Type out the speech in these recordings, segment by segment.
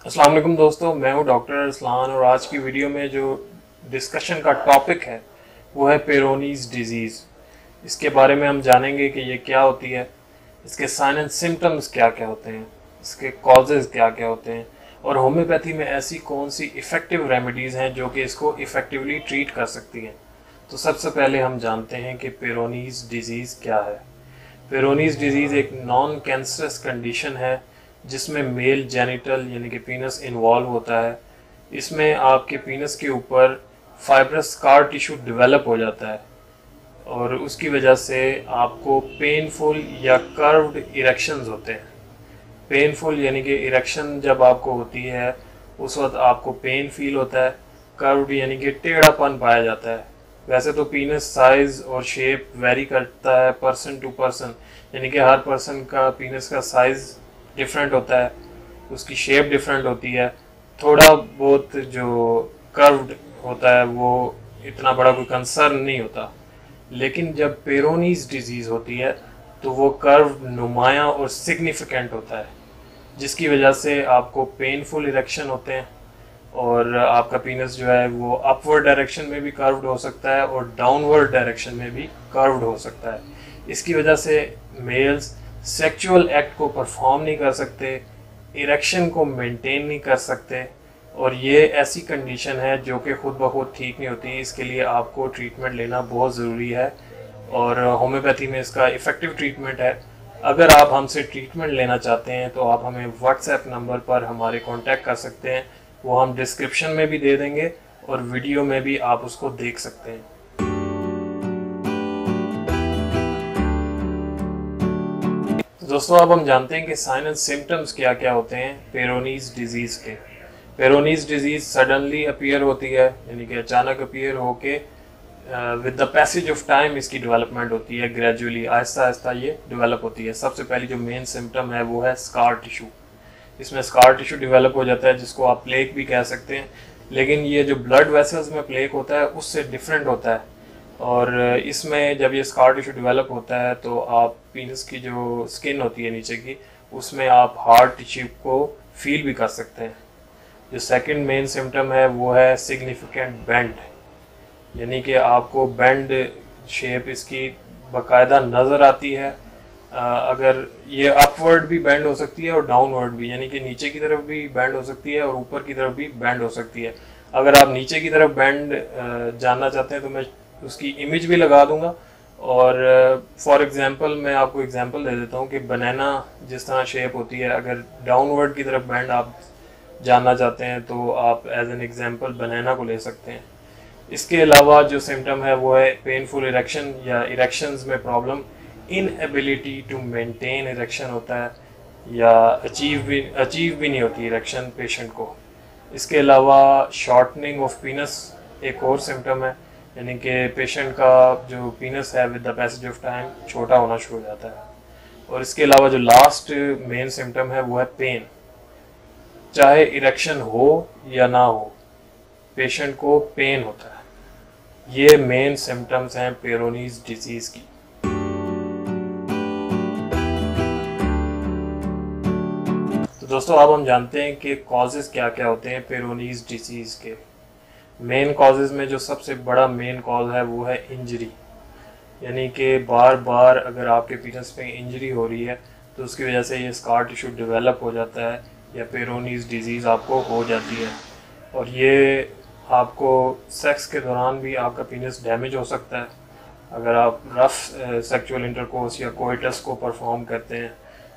अस्सलाम वालेकुम दोस्तों, मैं हूं डॉक्टर अरसलान और आज की वीडियो में जो डिस्कशन का टॉपिक है वो है पेरोनीज डिजीज़। इसके बारे में हम जानेंगे कि ये क्या होती है, इसके साइन एंड सिम्टम्स क्या क्या होते हैं, इसके कॉजेज़ क्या क्या होते हैं और होम्योपैथी में ऐसी कौन सी इफ़ेक्टिव रेमेडीज़ हैं जो कि इसको इफ़ेक्टिवली ट्रीट कर सकती हैं। तो सबसे पहले हम जानते हैं कि पेरोनीज डिजीज़ क्या है। पेरोनीज डिजीज़ एक नॉन कैंसरस कंडीशन है जिसमें मेल जेनिटल यानी कि पीनस इन्वॉल्व होता है। इसमें आपके पीनस के ऊपर फाइब्रस स्कार टिश्यू डेवलप हो जाता है और उसकी वजह से आपको पेनफुल या कर्व्ड इरेक्शंस होते हैं। पेनफुल यानी कि इरेक्शन जब आपको होती है उस वक्त आपको पेन फील होता है। कर्व्ड यानी कि टेढ़ापन पाया जाता है। वैसे तो पीनस साइज और शेप वेरी करता है पर्सन टू पर्सन, यानी कि हर पर्सन का पीनस का साइज डिफरेंट होता है, उसकी शेप डिफरेंट होती है। थोड़ा बहुत जो कर्व्ड होता है वो इतना बड़ा कोई कंसर्न नहीं होता, लेकिन जब पेरोनीज डिजीज़ होती है तो वो कर्व नुमाया और सिग्निफिकेंट होता है, जिसकी वजह से आपको पेनफुल इरेक्शन होते हैं और आपका पीनस जो है वो अपवर्ड डायरेक्शन में भी कर्व्ड हो सकता है और डाउनवर्ड डायरेक्शन में भी कर्व्ड हो सकता है। इसकी वजह से मेल्स सेक्सुअल एक्ट को परफॉर्म नहीं कर सकते, इरेक्शन को मेंटेन नहीं कर सकते और ये ऐसी कंडीशन है जो कि खुद ब खुद ठीक नहीं होती। इसके लिए आपको ट्रीटमेंट लेना बहुत ज़रूरी है और होम्योपैथी में इसका इफ़ेक्टिव ट्रीटमेंट है। अगर आप हमसे ट्रीटमेंट लेना चाहते हैं तो आप हमें व्हाट्सएप नंबर पर हमारे कांटेक्ट कर सकते हैं, वो हम डिस्क्रिप्शन में भी दे देंगे और वीडियो में भी आप उसको देख सकते हैं। तो दोस्तों अब हम जानते हैं कि साइन एंड सिम्टम्स क्या क्या होते हैं पेरोनीज डिजीज़ के। पेरोनीज डिजीज़ सडनली अपीयर होती है, यानी कि अचानक अपीयर होके with the passage of time इसकी डेवलपमेंट होती है, ग्रेजुअली आहिस्ता आहिस्ता ये डेवलप होती है। सबसे पहली जो मेन सिम्टम है वो है स्कार टिश्यू। इसमें स्कार टिश्यू डेवलप हो जाता है जिसको आप प्लेक भी कह सकते हैं, लेकिन ये जो ब्लड वेसल्स में प्लेक होता है उससे डिफरेंट होता है। और इसमें जब ये स्कार टिश्यू डेवलप होता है तो आप पीनस की जो स्किन होती है नीचे की, उसमें आप हार्ड टिश्यू को फील भी कर सकते हैं। जो सेकंड मेन सिम्टम है वो है सिग्निफिकेंट बेंड, यानी कि आपको बेंड शेप इसकी बाकायदा नज़र आती है। अगर ये अपवर्ड भी बेंड हो सकती है और डाउनवर्ड भी, यानी कि नीचे की तरफ भी बेंड हो सकती है और ऊपर की तरफ भी बेंड हो सकती है। अगर आप नीचे की तरफ बेंड जानना चाहते हैं तो मैं उसकी इमेज भी लगा दूंगा। और फॉर एग्जांपल मैं आपको एग्जांपल दे देता हूँ कि बनाना जिस तरह शेप होती है, अगर डाउनवर्ड की तरफ बेंड आप जानना चाहते हैं तो आप एज एन एग्जांपल बनाना को ले सकते हैं। इसके अलावा जो सिम्टम है वो है पेनफुल इरेक्शन या इरेक्शंस में problem, inability to maintain erection होता है या अचीव भी नहीं होती इरेक्शन पेशेंट को। इसके अलावा शॉर्टनिंग ऑफ पीनस एक और सिम्टम है, यानी कि पेशेंट का जो पीनस है with the passage of time छोटा होना शुरू हो जाता है। और इसके अलावा जो लास्ट मेन सिम्टम है वो है पेन। चाहे इरेक्शन हो या ना हो, पेशेंट को पेन होता है। ये मेन सिम्टम्स हैं पेरोनीज डिजीज की। तो दोस्तों अब हम जानते हैं कि कॉजेज क्या क्या होते हैं पेरोनीज डिजीज के। मेन कॉजेज में जो सबसे बड़ा मेन कॉज है वो है इंजरी, यानी कि बार बार अगर आपके पीनस में इंजरी हो रही है तो उसकी वजह से ये स्कार टिश्यू डेवलप हो जाता है या पेरोनीज डिजीज़ आपको हो जाती है। और ये आपको सेक्स के दौरान भी आपका पीनस डैमेज हो सकता है अगर आप रफ सेक्सुअल इंटरकोर्स या कोइटस को परफॉर्म करते हैं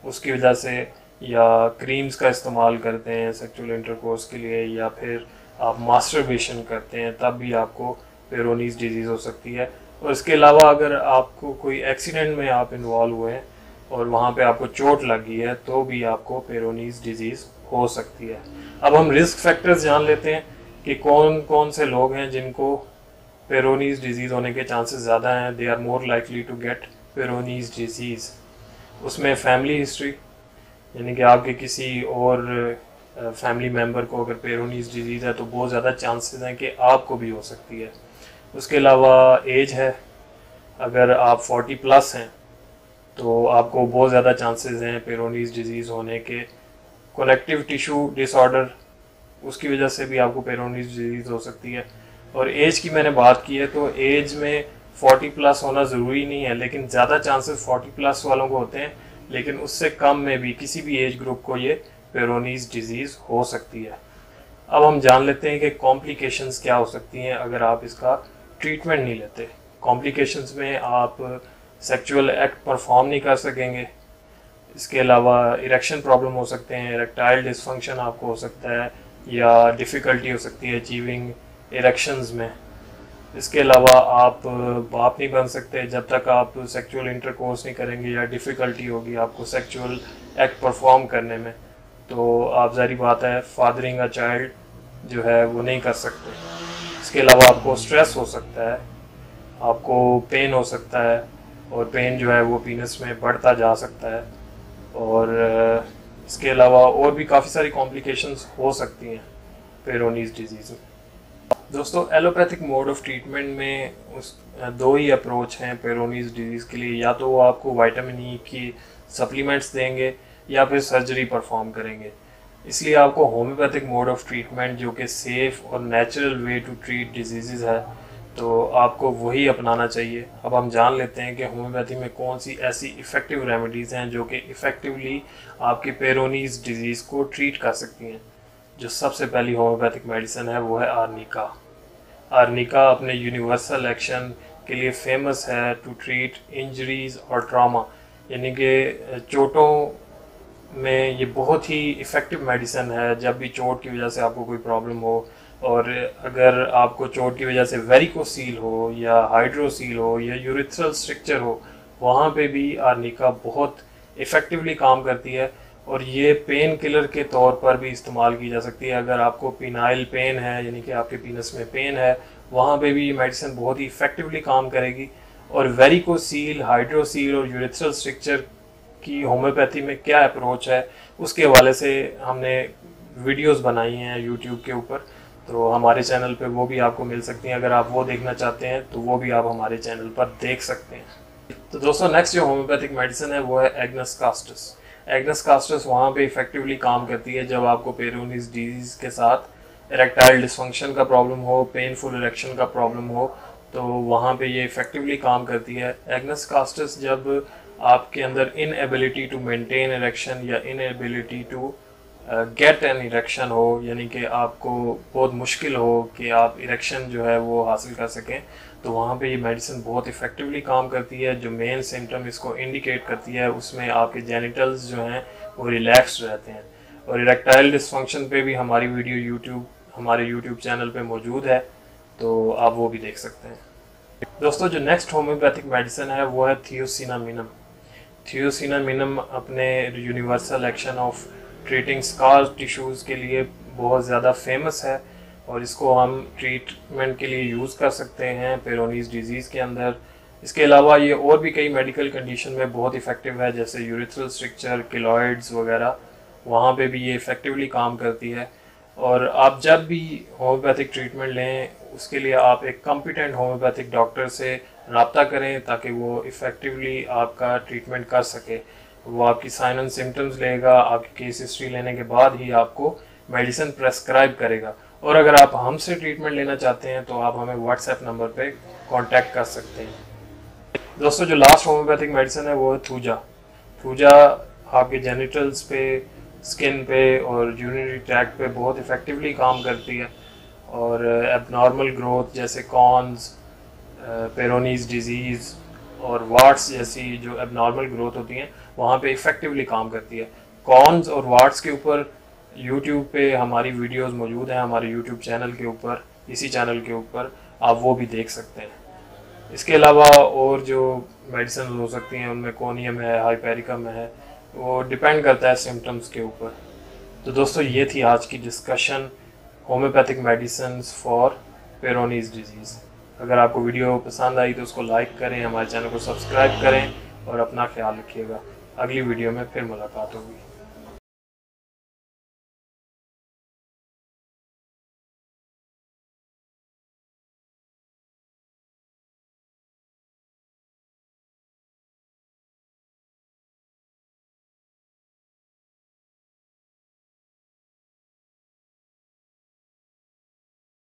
उसकी वजह से, या क्रीम्स का इस्तेमाल करते हैं सेक्सुअल इंटरकोर्स के लिए, या फिर आप मास्टरबेशन करते हैं तब भी आपको पेरोनीज डिजीज़ हो सकती है। और इसके अलावा अगर आपको कोई एक्सीडेंट में आप इन्वॉल्व हुए हैं और वहाँ पे आपको चोट लगी है तो भी आपको पेरोनीज डिजीज़ हो सकती है। अब हम रिस्क फैक्टर्स जान लेते हैं कि कौन कौन से लोग हैं जिनको पेरोनीज डिजीज़ होने के चांसेस ज़्यादा हैं, they are more likely to get Peyronie's disease. उसमें फैमिली हिस्ट्री, यानी कि आपके किसी और फैमिली मेम्बर को अगर पेरोनीज डिजीज़ है तो बहुत ज़्यादा चांसेस हैं कि आपको भी हो सकती है। उसके अलावा एज है, अगर आप 40 प्लस हैं तो आपको बहुत ज़्यादा चांसेस हैं पेरोनीज डिजीज़ होने के। कनेक्टिव टिश्यू डिसऑर्डर, उसकी वजह से भी आपको पेरोनीज डिजीज़ हो सकती है। और एज की मैंने बात की है तो एज में 40 प्लस होना ज़रूरी नहीं है, लेकिन ज़्यादा चांसेस 40 प्लस वालों को होते हैं, लेकिन उससे कम में भी किसी भी एज ग्रुप को ये पेरोनीज डिजीज़ हो सकती है। अब हम जान लेते हैं कि कॉम्प्लिकेशंस क्या हो सकती हैं अगर आप इसका ट्रीटमेंट नहीं लेते। कॉम्प्लिकेशंस में आप सेक्सुअल एक्ट परफॉर्म नहीं कर सकेंगे, इसके अलावा इरेक्शन प्रॉब्लम हो सकते हैं, इरेक्टाइल डिसफंक्शन आपको हो सकता है, या डिफ़िकल्टी हो सकती है अचीविंग इरेक्शंस में। इसके अलावा आप बाप नहीं बन सकते जब तक आप सेक्सुअल इंटरकोर्स नहीं करेंगे, या डिफ़िकल्टी होगी आपको सेक्सुअल एक्ट परफॉर्म करने में, तो आप ज़ाहिर बात है फादरिंग अ चाइल्ड जो है वो नहीं कर सकते। इसके अलावा आपको स्ट्रेस हो सकता है, आपको पेन हो सकता है, और पेन जो है वो पीनस में बढ़ता जा सकता है, और इसके अलावा और भी काफ़ी सारी कॉम्प्लिकेशंस हो सकती हैं पेरोनीज डिजीज़ में। दोस्तों, एलोपैथिक मोड ऑफ ट्रीटमेंट में दो ही अप्रोच हैं पेरोनीज डिजीज़ के लिए। या तो वो आपको विटामिन ई की सप्लीमेंट्स देंगे या फिर सर्जरी परफॉर्म करेंगे। इसलिए आपको होम्योपैथिक मोड ऑफ ट्रीटमेंट, जो कि सेफ़ और natural way to treat disease है, तो आपको वही अपनाना चाहिए। अब हम जान लेते हैं कि होम्योपैथी में कौन सी ऐसी इफ़ेक्टिव रेमेडीज़ हैं जो कि इफ़ेक्टिवली आपकी पेरोनीज डिजीज़ को ट्रीट कर सकती हैं। जो सबसे पहली होम्योपैथिक मेडिसिन है वो है आर्निका। आर्निका अपने यूनिवर्सल एक्शन के लिए फेमस है टू ट्रीट इंजरीज और ट्रॉमा, यानी कि चोटों में ये बहुत ही इफ़ेक्टिव मेडिसिन है। जब भी चोट की वजह से आपको कोई प्रॉब्लम हो, और अगर आपको चोट की वजह से वेरिकोसील हो या हाइड्रोसील हो या यूरिथ्रल स्ट्रक्चर हो, वहाँ पे भी आर्निका बहुत इफ़ेक्टिवली काम करती है। और ये पेन किलर के तौर पर भी इस्तेमाल की जा सकती है। अगर आपको पिनाइल पेन है, यानी कि आपके पीनस में पेन है, वहाँ पे भी ये मेडिसिन बहुत ही इफ़ेक्टिवली काम करेगी। और वेरिकोसील, हाइड्रोसील और यूरिथ्रल स्ट्रक्चर की होम्योपैथी में क्या अप्रोच है, उसके हवाले से हमने वीडियोस बनाई हैं यूट्यूब के ऊपर, तो हमारे चैनल पे वो भी आपको मिल सकती हैं। अगर आप वो देखना चाहते हैं तो वो भी आप हमारे चैनल पर देख सकते हैं। तो दोस्तों, नेक्स्ट जो होम्योपैथिक मेडिसिन है वो है एग्नस कास्टस। एग्नस कास्टस वहाँ पे इफेक्टिवली काम करती है जब आपको पेरोनीज डिजीज़ के साथ इरेक्टाइल डिसफंक्शन का प्रॉब्लम हो, पेनफुल इरेक्शन का प्रॉब्लम हो, तो वहाँ पे ये इफेक्टिवली काम करती है। एग्नस कास्टस जब आपके अंदर इनएबिलिटी टू मेंटेन इरेक्शन या inability to get an erection हो, यानी कि आपको बहुत मुश्किल हो कि आप इरेक्शन जो है वो हासिल कर सकें, तो वहाँ पे ये मेडिसिन बहुत इफ़ेक्टिवली काम करती है। जो मेन सिम्टम इसको इंडिकेट करती है उसमें आपके जेनिटल्स जो हैं वो रिलैक्स्ड रहते हैं। और इरेक्टाइल डिसफंक्शन पे भी हमारी वीडियो हमारे यूट्यूब चैनल पे मौजूद है, तो आप वो भी देख सकते हैं। दोस्तों, जो नेक्स्ट होम्योपैथिक मेडिसिन है वो है थियोसिनामिनम। थियोसिनामिनम अपने universal action of treating scar tissues के लिए बहुत ज़्यादा फेमस है, और इसको हम ट्रीटमेंट के लिए यूज़ कर सकते हैं पेरोनीज डिजीज़ के अंदर। इसके अलावा ये और भी कई मेडिकल कंडीशन में बहुत इफ़ेक्टिव है, जैसे यूरिथ्रल स्ट्रक्चर, किलॉइड्स वगैरह, वहाँ पे भी ये इफ़ेक्टिवली काम करती है। और आप जब भी होम्योपैथिक ट्रीटमेंट लें, उसके लिए आप एक कॉम्पिटेंट होम्योपैथिक डॉक्टर से रब्ता करें ताकि वो इफ़ेक्टिवली आपका ट्रीटमेंट कर सके। वो आपकी साइन एंड सिम्टम्स लेगा, आपकी केस हिस्ट्री लेने के बाद ही आपको मेडिसिन प्रेस्क्राइब करेगा। और अगर आप हमसे ट्रीटमेंट लेना चाहते हैं तो आप हमें व्हाट्सएप नंबर पे कांटेक्ट कर सकते हैं। दोस्तों, जो लास्ट होम्योपैथिक मेडिसिन है वो है थूजा। थूजा आपके जेनिटल्स पे, स्किन पे और यूरिनरी ट्रैक्ट पे बहुत इफ़ेक्टिवली काम करती है। और एबनॉर्मल ग्रोथ जैसे कॉन्स, पेरोनीज डिजीज़ और वार्ट्स जैसी जो एबनॉर्मल ग्रोथ होती हैं, वहाँ पे इफ़ेक्टिवली काम करती है। कॉन्स और वार्ट्स के ऊपर यूट्यूब पे हमारी वीडियोस मौजूद हैं, हमारे यूट्यूब चैनल के ऊपर, इसी चैनल के ऊपर आप वो भी देख सकते हैं। इसके अलावा और जो मेडिसिन हो सकती हैं उनमें कोनियम है, हाइपेरिकम है, वो डिपेंड करता है सिम्टम्स के ऊपर। तो दोस्तों, ये थी आज की discussion homeopathic medicine for Peyronie's disease. अगर आपको वीडियो पसंद आई तो उसको लाइक करें, हमारे चैनल को सब्सक्राइब करें और अपना ख्याल रखिएगा। अगली वीडियो में फिर मुलाकात होगी।